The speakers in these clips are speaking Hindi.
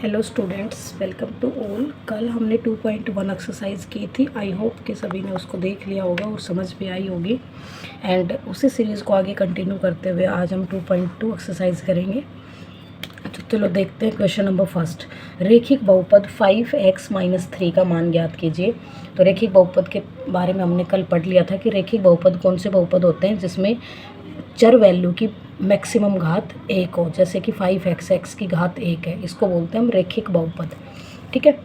Hello students, welcome to all. कल हमने 2.1 एक्सरसाइज की थी। आई होप कि सभी ने उसको देख लिया होगा और समझ भी आई होगी। एंड उसी सीरीज़ को आगे कंटिन्यू करते हुए आज हम 2.2 एक्सरसाइज करेंगे। तो चलो देखते हैं क्वेश्चन नंबर फर्स्ट। रेखिक बहुपद 5x-3 का मान ज्ञात कीजिए। तो रेखिक बहुपद के बारे में हमने कल पढ़ लिया था कि रेखिक बहुपद कौन से बहुपद होते हैं जिसमें चर वैल्यू की मैक्सिमम घात 1 हो, जैसे कि 5x, x की घात 1 है, इसको बोलते हैं हम रेखिक बहुपद। ठीक है।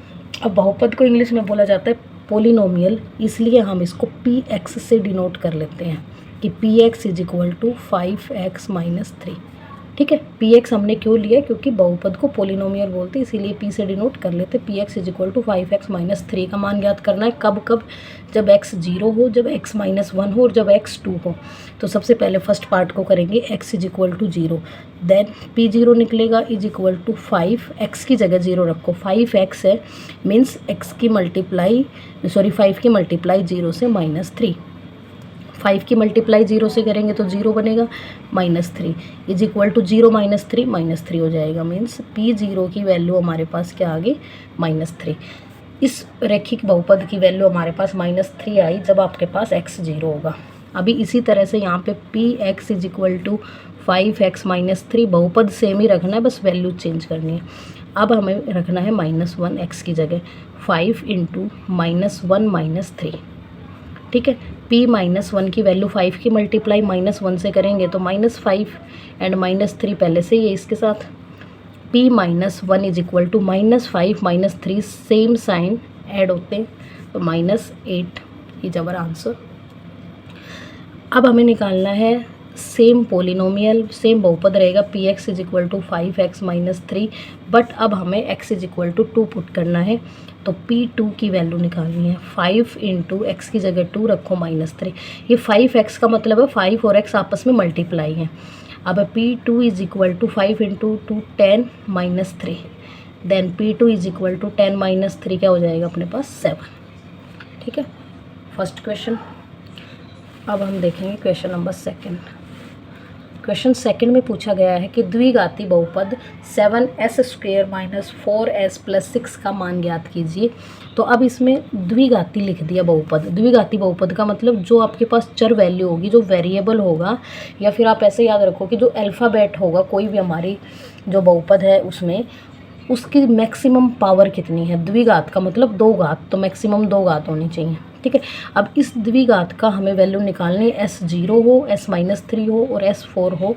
अब बहुपद को इंग्लिश में बोला जाता है पोलिनोमियल, इसलिए हम इसको px से डिनोट कर लेते हैं कि px is equal to 5x-3। ठीक है। px हमने क्यों लिया, क्योंकि बहुपद को पोलिनोमियल बोलते हैं, इसीलिए p से डिनोट कर लेते हैं। px is equal to 5x-3 का मान ज्ञात करना है। कब कब? जब x 0 हो, जब x-1 हो और जब x 2 हो। तो सबसे पहले फर्स्ट पार्ट को करेंगे, x is equal to 0, then p0 निकलेगा इज इक्वल टू 5, x की जगह 0 रखो, 5x है, मीन्स x की मल्टीप्लाई 5 की मल्टीप्लाई 0 से -3। 5 की मल्टीप्लाई 0 से करेंगे तो 0 बनेगा, -3 इज इक्वल टू 0 -3 हो जाएगा। मीन्स p0 की वैल्यू हमारे पास क्या आ गई, -3। इस रेखिक बहुपद की वैल्यू हमारे पास -3 आई जब आपके पास x 0 होगा। अभी इसी तरह से यहाँ पे px is equal to 5x-3 बहुपद सेम ही रखना है, बस वैल्यू चेंज करनी है। अब हमें रखना है -1 x की जगह, 5 इंटू -1 -3। ठीक है। p-1 की वैल्यू 5 की मल्टीप्लाई -1 से करेंगे तो -5 एंड -3 पहले से ही है इसके साथ। p-1 is equal to -5 -3 same sign add होते हैं तो -8 इज आवर आंसर। अब हमें निकालना है सेम पोलिनोमियल, सेम बहुपद रहेगा, px is equal to 5x-3, but अब हमें x is equal to 2 put करना है। तो p2 की वैल्यू निकालनी है। 5 इंटू एक्स की जगह 2 रखो -3। ये 5x का मतलब है 5 और x आपस में मल्टीप्लाई है। अब p2 is equal to 5 into 2 10 -3, then p2 is equal to 10 -3 क्या हो जाएगा अपने पास 7। ठीक है, फर्स्ट क्वेश्चन। अब हम देखेंगे question number second. Question second में पूछा गया है कि द्विघाती बहुपद 7s² - 4s + 6 का मान ज्ञात कीजिए। तो अब इसमें द्विघाती लिख दिया बहुपद। द्विघाती बहुपद का मतलब जो आपके पास चर वैल्यू होगी, जो वेरिएबल होगा, या फिर आप ऐसे याद रखो कि जो अल्फ़ाबेट होगा कोई भी हमारी जो बहुपद है उसमें, उसकी मैक्सिमम पावर कितनी है। द्विघात का मतलब 2 घात, तो मैक्सिमम 2 घात होनी चाहिए। ठीक है। अब इस द्विघात का हमें वैल्यू निकालनी है, s0 हो, s-3 हो और s4 हो।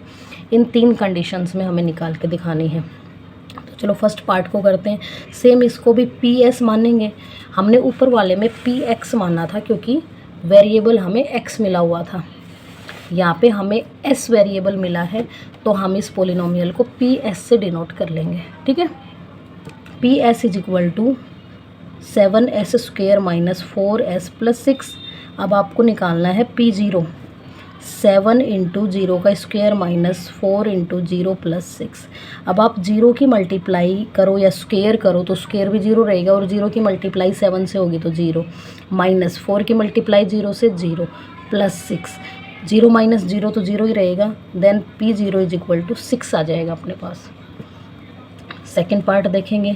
इन 3 कंडीशंस में हमें निकाल के दिखानी है। तो चलो फर्स्ट पार्ट को करते हैं। सेम इसको भी ps मानेंगे। हमने ऊपर वाले में px माना था क्योंकि वेरिएबल हमें x मिला हुआ था, यहाँ पे हमें s वेरिएबल मिला है, तो हम इस पोलिनोमियल को ps से डिनोट कर लेंगे। ठीक है। ps is equal to 7s² - 4s + 6। अब आपको निकालना है p0, 7 इंटू 0 का स्क्वायर -4 इंटू 0 + 6। अब आप 0 की मल्टीप्लाई करो या स्क्वायर करो तो स्क्वायर भी 0 रहेगा, और 0 की मल्टीप्लाई 7 से होगी तो 0, -4 की मल्टीप्लाई 0 से 0 + 6, 0 - 0 तो 0 ही रहेगा। Then p0 is equal to 6 आ जाएगा अपने पास। सेकेंड पार्ट देखेंगे,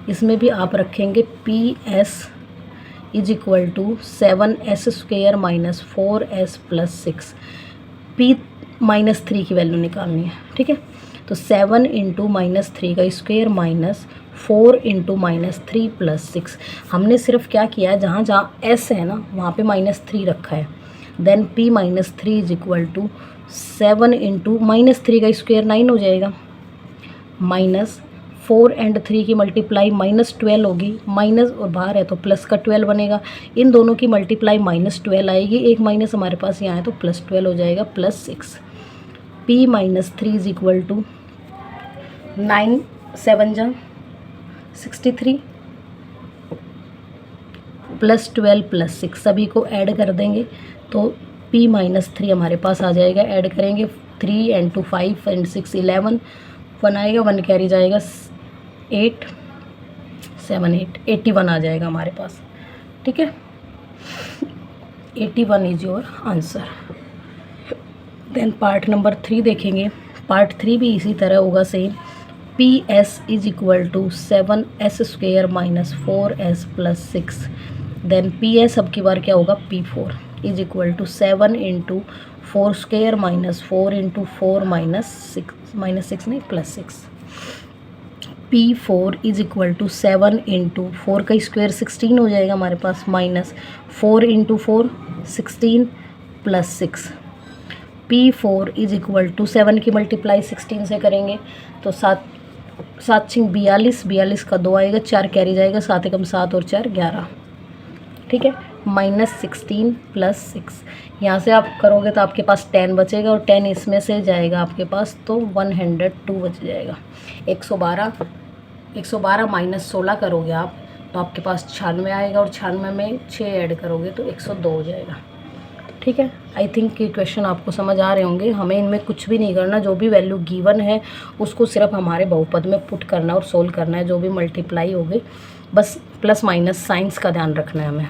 इसमें भी आप रखेंगे ps is equal to 7s² - 4s + 6। p-3 की वैल्यू निकालनी है। ठीक है। तो 7 इंटू -3 का स्क्वायर -4 इंटू -3 + 6। हमने सिर्फ क्या किया है, जहाँ जहाँ s है ना वहाँ पे -3 रखा है। Then p-3 is equal to 7 into -3 का स्क्वायर 9 हो जाएगा, -4 एंड 3 की मल्टीप्लाई -12 होगी, माइनस और बाहर है तो प्लस का 12 बनेगा। इन दोनों की मल्टीप्लाई -12 आएगी, एक माइनस हमारे पास यहाँ है तो +12 हो जाएगा, +6। p-3 इज इक्वल टू 9 7 जा 63 +12 + 6, सभी को ऐड कर देंगे तो p-3 हमारे पास आ जाएगा। ऐड करेंगे 3 एंड 2 5 एंड 6 11, 1 आएगा, 1 कैरी जाएगा, 8 7 8 81 आ जाएगा हमारे पास। ठीक है। 81 is your answer. Then part number 3 देखेंगे। पार्ट 3 भी इसी तरह होगा same. P S is equal to 7s² minus 4s plus 6। Then P S अब की बार क्या होगा, P4 is equal to 7 into 4² minus 4 into 4 minus 6 नहीं plus 6। P4 is equal to 7 into 4 का स्क्वायर 16 हो जाएगा हमारे पास, minus 4 into 4 16 plus 6। P4 is equal to 7 की मल्टीप्लाई 16 से करेंगे तो 7 42, 42 का 2 आएगा, 4 कैरी जाएगा, 7 एकम 7 और 4 11, ठीक है, माइनस 16 प्लस 6। यहाँ से आप करोगे तो आपके पास 10 बचेगा और 10 इसमें से जाएगा आपके पास तो 102 बच जाएगा। 112 माइनस 16 करोगे आप तो आपके पास 96 आएगा और 96 में 6 ऐड करोगे तो 102 हो जाएगा, ठीक है। आई थिंक ये क्वेश्चन आपको समझ आ रहे होंगे। हमें इनमें कुछ भी नहीं करना, जो भी वैल्यू गिवन है उसको सिर्फ हमारे बहुपद में पुट करना और सोल्व करना है, जो भी मल्टीप्लाई होगी बस प्लस माइनस साइंस का ध्यान रखना है हमें।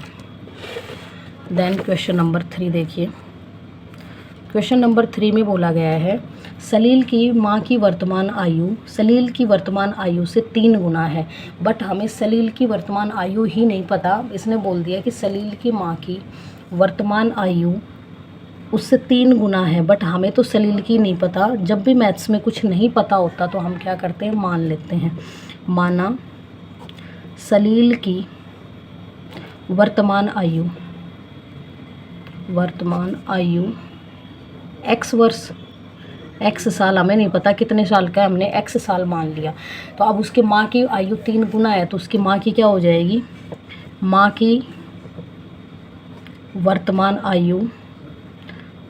देन क्वेश्चन नंबर 3 देखिए। क्वेश्चन नंबर 3 में बोला गया है सलील की माँ की वर्तमान आयु से 3 गुना है, बट हमें सलील की वर्तमान आयु ही नहीं पता। इसने बोल दिया कि सलील की माँ की वर्तमान आयु उससे 3 गुना है, बट हमें तो सलील की नहीं पता। जब भी मैथ्स में कुछ नहीं पता होता तो हम क्या करते हैं, मान लेते हैं। माना सलील की वर्तमान आयु x वर्ष, x साल, हमें नहीं पता कितने साल का है, हमने x साल मान लिया। तो अब उसके माँ की आयु 3 गुना है तो उसकी माँ की क्या हो जाएगी, माँ की वर्तमान आयु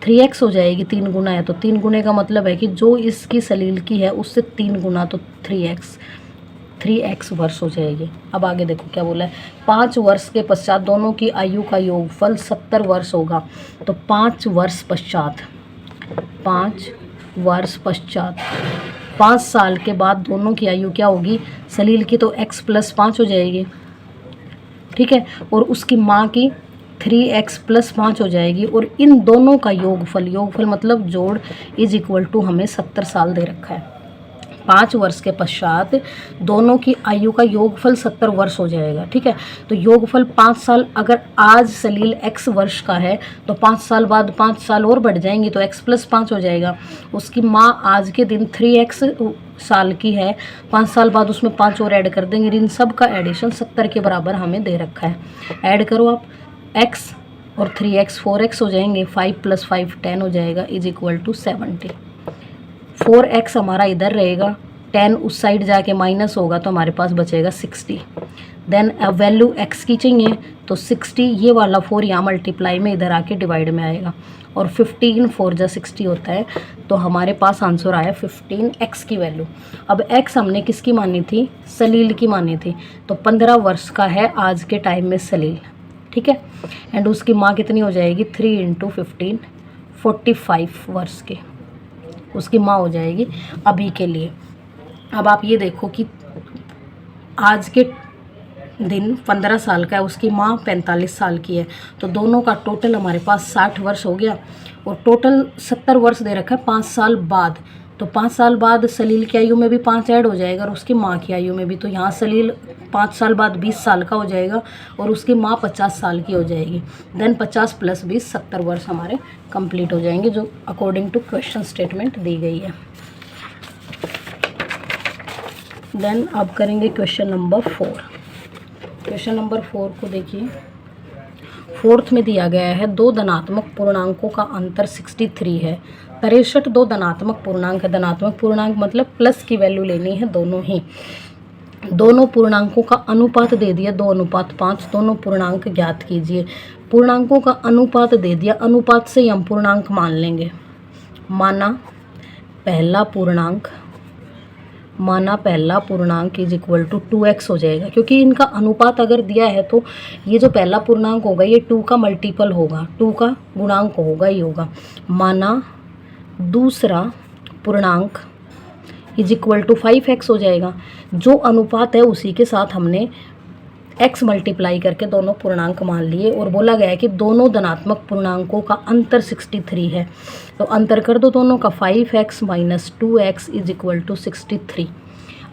3x हो जाएगी। 3 गुना है तो 3 गुने का मतलब है कि जो इसकी सलील की है उससे 3 गुना तो 3x वर्ष हो जाएगी। अब आगे देखो क्या बोला है, 5 वर्ष के पश्चात दोनों की आयु का योगफल 70 वर्ष होगा। तो 5 वर्ष पश्चात 5 साल के बाद दोनों की आयु क्या होगी, सलील की तो x प्लस 5 हो जाएगी, ठीक है, और उसकी माँ की 3x प्लस 5 हो जाएगी, और इन दोनों का योगफल मतलब जोड़ इज इक्वल टू हमें 70 साल दे रखा है। 5 वर्ष के पश्चात दोनों की आयु का योगफल 70 वर्ष हो जाएगा, ठीक है। तो योगफल 5 साल, अगर आज सलील x वर्ष का है तो 5 साल बाद 5 साल और बढ़ जाएंगे तो x प्लस 5 हो जाएगा। उसकी माँ आज के दिन 3x साल की है, 5 साल बाद उसमें 5 और ऐड कर देंगे। इन सब का एडिशन 70 के बराबर हमें दे रखा है। ऐड करो आप, x और 3x 4x हो जाएंगे, 5 प्लस 5 10 हो जाएगा इज इक्वल टू 70। 4x हमारा इधर रहेगा, 10 उस साइड जाके माइनस होगा तो हमारे पास बचेगा 60। देन वैल्यू x की चाहिए तो 60, ये वाला 4 यहाँ मल्टीप्लाई में इधर आके डिवाइड में आएगा, और 15 4 जा 60 होता है। तो हमारे पास आंसर आया 15x की वैल्यू। अब x हमने किसकी मानी थी, सलील की मानी थी। तो 15 वर्ष का है आज के टाइम में सलील, ठीक है, एंड उसकी माँ कितनी हो जाएगी, 3 इंटू 15 45 वर्ष के उसकी माँ हो जाएगी अभी के लिए। अब आप ये देखो कि आज के दिन 15 साल का है, उसकी माँ 45 साल की है, तो दोनों का टोटल हमारे पास 60 वर्ष हो गया, और टोटल 70 वर्ष दे रखा है 5 साल बाद। तो 5 साल बाद सलील की आयु में भी 5 ऐड हो जाएगा और उसकी माँ की आयु में भी। तो यहाँ सलील 5 साल बाद 20 साल का हो जाएगा और उसकी माँ 50 साल की हो जाएगी। देन 50 प्लस 20 70 वर्ष हमारे कंप्लीट हो जाएंगे, जो अकॉर्डिंग टू क्वेश्चन स्टेटमेंट दी गई है। देन अब करेंगे क्वेश्चन नंबर 4। क्वेश्चन नंबर 4 को देखिए। 4th में दिया गया है 2 धनात्मक पूर्णांकों का अंतर 63 है। 63 2 धनात्मक पूर्णांक है। धनात्मक पूर्णांक मतलब प्लस की वैल्यू लेनी है दोनों ही। दोनों पूर्णांकों का अनुपात दे दिया 2:5। दोनों पूर्णांक ज्ञात कीजिए। पूर्णांकों का अनुपात दे दिया, अनुपात से हम पूर्णांक मान लेंगे। माना पहला पूर्णांक इज इक्वल टू 2x हो जाएगा, क्योंकि इनका अनुपात अगर दिया है तो ये जो पहला पूर्णांक होगा ये 2 का मल्टीपल होगा, 2 का गुणांक होगा ही होगा। माना दूसरा पूर्णांक इज इक्वल टू 5x हो जाएगा। जो अनुपात है उसी के साथ हमने x मल्टीप्लाई करके दोनों पूर्णांक मान लिए, और बोला गया है कि दोनों धनात्मक पूर्णांकों का अंतर 63 है। तो अंतर कर दो दोनों का, 5x minus 2x is equal to 63।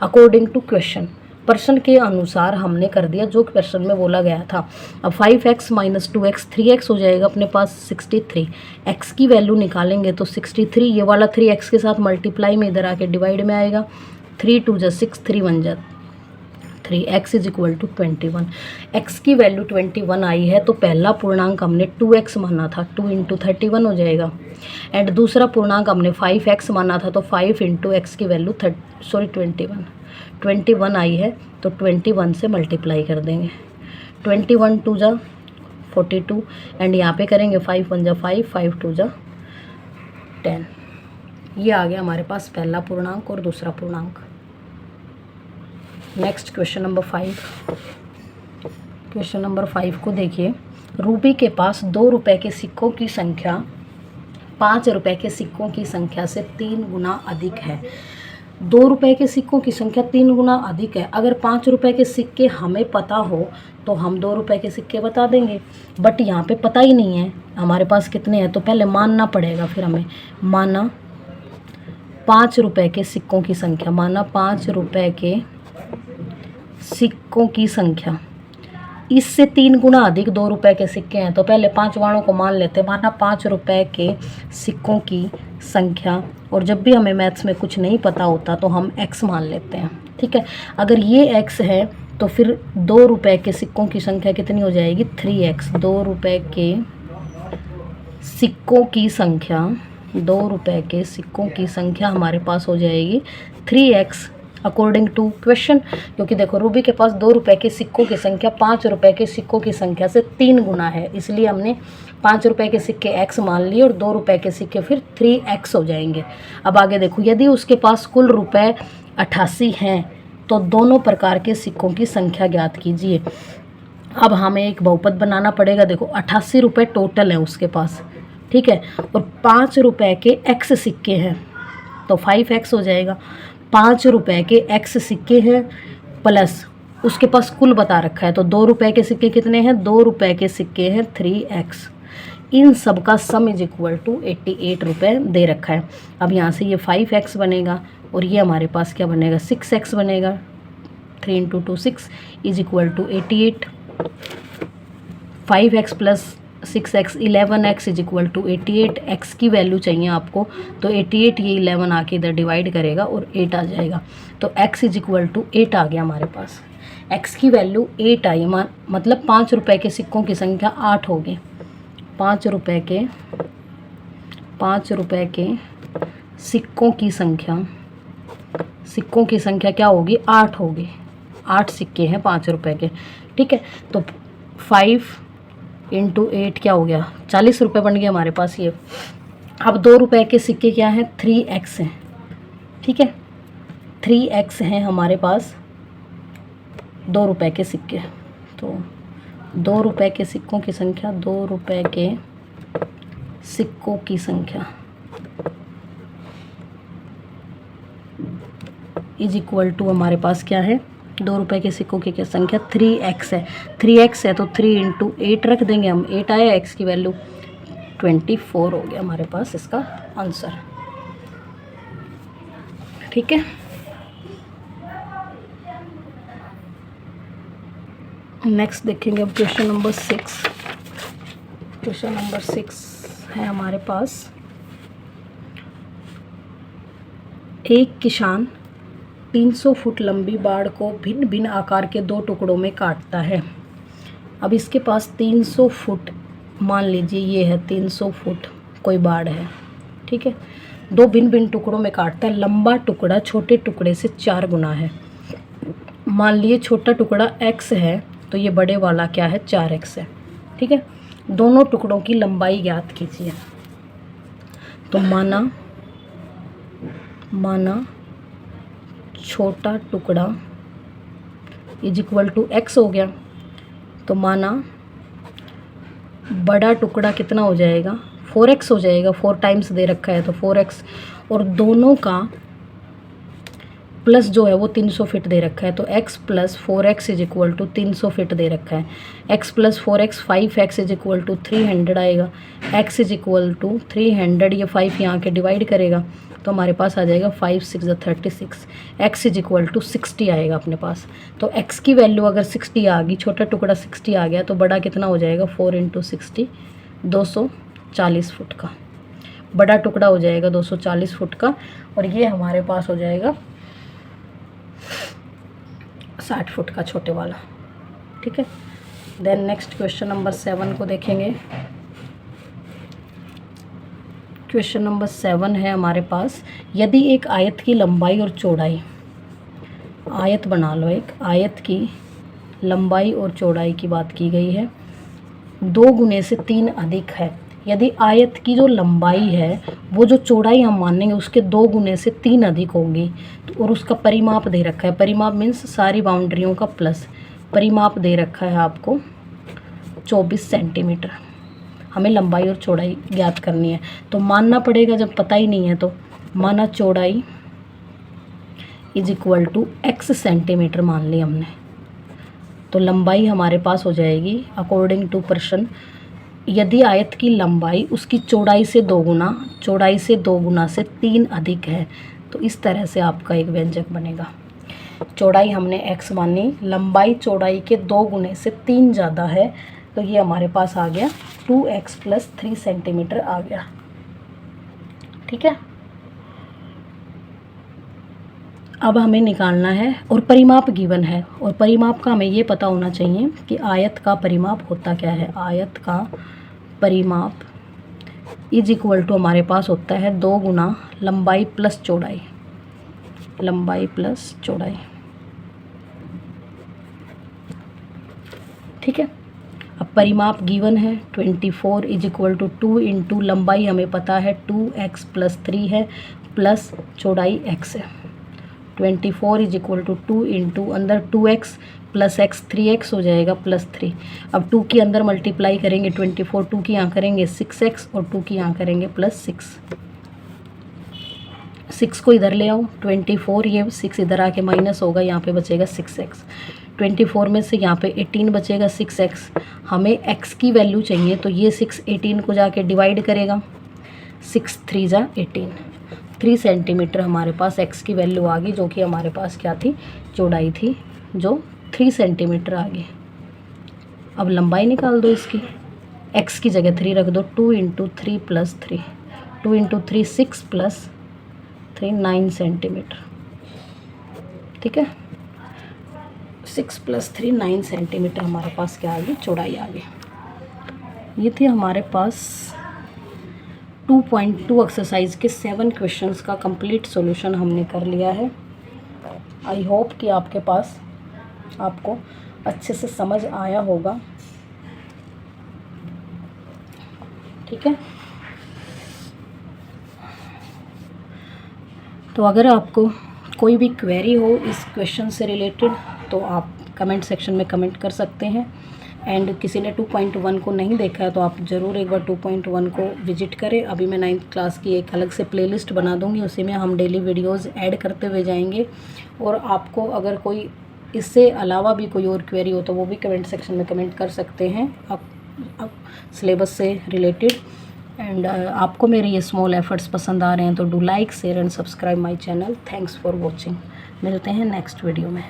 According to question, प्रश्न के अनुसार हमने कर दिया जो क्वेश्चन में बोला गया था। अब 5x - 2x 3x हो जाएगा अपने पास 63। x की वैल्यू निकालेंगे तो 63, ये वाला 3x के साथ मल्टीप्लाई में इधर आके डिवाइड में आएगा। 3 2 जा 6, 3 1 जा 3, x is equal to 21। x की वैल्यू 21 आई है तो पहला पूर्णांक हमने 2x माना था, 2 × 31 हो जाएगा। एंड दूसरा पूर्णांक हमने 5x माना था तो 5 × x की वैल्यू 21 आई है तो 21 से मल्टीप्लाई कर देंगे। 21 2 जा 42 एंड यहाँ पे करेंगे 5 1 जा 5, 5 2 जा 10। ये आ गया हमारे पास पहला पूर्णांक और दूसरा पूर्णांक। Next question number 5। Question number 5 को देखिए। रूबी के पास 2 रुपए के सिक्कों की संख्या 5 रुपए के सिक्कों की संख्या से 3 गुना अधिक है। 2 रुपए के सिक्कों की संख्या 3 गुना अधिक है। अगर 5 रुपए के सिक्के हमें पता हो तो हम 2 रुपए के सिक्के बता देंगे, बट यहाँ पे पता ही नहीं है हमारे पास कितने हैं, तो पहले मानना पड़ेगा। फिर हमें माना 5 रुपए के सिक्कों की संख्या, माना 5 रुपए के सिक्कों की संख्या, इससे 3 गुना अधिक 2 रुपए के सिक्के हैं तो पहले 5 वालों को मान लेते हैं। माना 5 रुपए के सिक्कों की संख्या, और जब भी हमें मैथ्स में कुछ नहीं पता होता तो हम x मान लेते हैं, ठीक है। अगर ये x है तो फिर 2 रुपए के सिक्कों की संख्या कितनी हो जाएगी, 3x। 2 रुपए के सिक्कों की संख्या, 2 रुपए के सिक्कों की संख्या हमारे पास हो जाएगी 3x अकॉर्डिंग टू क्वेश्चन। क्योंकि देखो रूबी के पास 2 रुपए के सिक्कों की संख्या 5 रुपए के सिक्कों की संख्या से 3 गुना है, इसलिए हमने 5 रुपए के सिक्के x मान लिए और 2 रुपए के सिक्के फिर 3x हो जाएंगे। अब आगे देखो, यदि उसके पास कुल रुपए 88 हैं तो दोनों प्रकार के सिक्कों की संख्या ज्ञात कीजिए। अब हमें एक बहुपद बनाना पड़ेगा। देखो 88 रुपये टोटल है उसके पास, ठीक है, और 5 रुपए के x सिक्के हैं तो 5x हो जाएगा। 5 रुपए के x सिक्के हैं प्लस उसके पास कुल बता रखा है तो 2 रुपए के सिक्के कितने हैं, 2 रुपए के सिक्के हैं 3x। इन सब का सम इज इक्वल टू 88 रुपये दे रखा है। अब यहाँ से ये 5x बनेगा और ये हमारे पास क्या बनेगा, 6x बनेगा। 3 × 2 6 is equal to 88। 5x plus 6x 11x is equal to 88। x की वैल्यू चाहिए आपको तो 88 ये 11 आके इधर डिवाइड करेगा और 8 आ जाएगा, तो x इज इक्वल टू 8 आ गया हमारे पास। x की वैल्यू 8 आई, मतलब 5 रुपए के सिक्कों की संख्या 8 होगी। 5 रुपए के सिक्कों की संख्या क्या होगी, 8 होगी। 8 सिक्के हैं 5 रुपए के, ठीक है। तो 5 × 8 क्या हो गया, 40 रुपये बन गए हमारे पास ये। अब 2 रुपए के सिक्के क्या हैं, 3x हैं, ठीक है। 3x हैं हमारे पास 2 रुपए के सिक्के, तो 2 रुपए के सिक्कों की संख्या, 2 रुपए के सिक्कों की संख्या इज इक्वल टू हमारे पास क्या है, 2 रुपए के सिक्कों की क्या संख्या 3x है। 3x है तो 3 × 8 रख देंगे हम, 8 आया, x की वैल्यू 24 हो गया हमारे पास इसका आंसर, ठीक है। नेक्स्ट देखेंगे अब क्वेश्चन नंबर 6। क्वेश्चन नंबर 6 है हमारे पास। एक किसान 300 फुट लंबी बाड़ को भिन्न भिन्न आकार के 2 टुकड़ों में काटता है। अब इसके पास 300 फुट, मान लीजिए ये है 300 फुट कोई बाड़ है, ठीक है। 2 भिन्न भिन्न टुकड़ों में काटता है। लंबा टुकड़ा छोटे टुकड़े से 4 गुना है। मान लिए छोटा टुकड़ा x है तो ये बड़े वाला क्या है, 4x है, ठीक है। दोनों टुकड़ों की लंबाई ज्ञात कीजिए। तो माना छोटा टुकड़ा इज इक्वल टू x हो गया, तो माना बड़ा टुकड़ा कितना हो जाएगा, 4x हो जाएगा। 4 टाइम्स दे रखा है तो 4x, और दोनों का प्लस जो है वो 300 फीट दे रखा है तो x plus 4x is equal to 300 feet दे रखा है। x plus 4x 5x is equal to 300 आएगा। x इज इक्वल टू 300, ये 5 यहाँ के डिवाइड करेगा तो हमारे पास आ जाएगा 5 6 36, x इज इक्वल टू 60 आएगा अपने पास। तो x की वैल्यू अगर 60 आ गई, छोटा टुकड़ा 60 आ गया, तो बड़ा कितना हो जाएगा 4 × 60, 240 फुट का बड़ा टुकड़ा हो जाएगा, 240 फुट का। और ये हमारे पास हो जाएगा 60 फुट का छोटे वाला। ठीक है, देन नेक्स्ट क्वेश्चन नंबर 7 को देखेंगे। क्वेश्चन नंबर 7 है हमारे पास, यदि एक आयत की लंबाई और चौड़ाई, आयत बना लो, एक आयत की लंबाई और चौड़ाई की बात की गई है, 2 गुने से 3 अधिक है। यदि आयत की जो लंबाई है वो जो चौड़ाई हम मानेंगे उसके 2 गुने से 3 अधिक होगी, तो और उसका परिमाप दे रखा है, परिमाप मीन्स सारी बाउंड्रियों का प्लस, परिमाप दे रखा है आपको 24 सेंटीमीटर। हमें लंबाई और चौड़ाई ज्ञात करनी है, तो मानना पड़ेगा, जब पता ही नहीं है तो माना चौड़ाई is equal to x centimetre मान ली हमने। तो लंबाई हमारे पास हो जाएगी अकॉर्डिंग टू प्रश्न, यदि आयत की लंबाई उसकी चौड़ाई से 2 गुना, चौड़ाई से 2 गुना से 3 अधिक है, तो इस तरह से आपका एक व्यंजक बनेगा। चौड़ाई हमने x मानी, लंबाई चौड़ाई के 2 गुने से 3 ज़्यादा है, तो ये हमारे पास आ गया 2x + 3 सेंटीमीटर आ गया। ठीक है, अब हमें निकालना है, और परिमाप गिवन है, और परिमाप का हमें ये पता होना चाहिए कि आयत का परिमाप होता क्या है। आयत का परिमाप इज इक्वल टू हमारे पास होता है 2 गुना लंबाई प्लस चौड़ाई, लंबाई प्लस चौड़ाई। ठीक है, अब परिमाप गिवन है 24 इज इक्वल टू 2 × लंबाई हमें पता है 2x + 3 है, प्लस चौड़ाई x है। 24 इज इक्वल टू 2 × अंदर 2x + x 3x हो जाएगा +3। अब 2 की अंदर मल्टीप्लाई करेंगे 24, 2 की यहाँ करेंगे 6x और 2 की यहाँ करेंगे +6। 6 को इधर ले आओ, 24 ये 6 इधर आके माइनस होगा, यहाँ पे बचेगा 6x। 24 में से यहाँ पे 18 बचेगा 6x। हमें x की वैल्यू चाहिए, तो ये 6 18 को जाके डिवाइड करेगा, 6 3 × 18, 3 सेंटीमीटर हमारे पास x की वैल्यू आ गई, जो कि हमारे पास क्या थी, चौड़ाई थी, जो 3 सेंटीमीटर आ गई। अब लंबाई निकाल दो इसकी, x की जगह 3 रख दो, 2 × 3 + 3, 2 × 3 6 + 3 9 सेंटीमीटर। ठीक है, 6 + 3 9 सेंटीमीटर हमारे पास क्या आ गई, चौड़ाई आ गई। ये थी हमारे पास 2.2 एक्सरसाइज के 7 क्वेश्चंस का कंप्लीट सॉल्यूशन हमने कर लिया है। आई होप कि आपके पास आपको अच्छे से समझ आया होगा। ठीक है, तो अगर आपको कोई भी क्वेरी हो इस क्वेश्चन से रिलेटेड, तो आप कमेंट सेक्शन में कमेंट कर सकते हैं। एंड किसी ने 2.1 को नहीं देखा है तो आप ज़रूर एक बार 2.1 को विजिट करें। अभी मैं 9th क्लास की एक अलग से प्लेलिस्ट बना दूंगी, उसी में हम डेली वीडियोस ऐड करते हुए जाएंगे। और आपको अगर कोई इससे अलावा भी कोई और क्वेरी हो तो वो भी कमेंट सेक्शन में कमेंट कर सकते हैं आप सिलेबस से रिलेटेड। एंड आपको मेरे ये स्मॉल एफर्ट्स पसंद आ रहे हैं तो do like, share and subscribe my channel. Thanks for watching. मिलते हैं नेक्स्ट वीडियो में।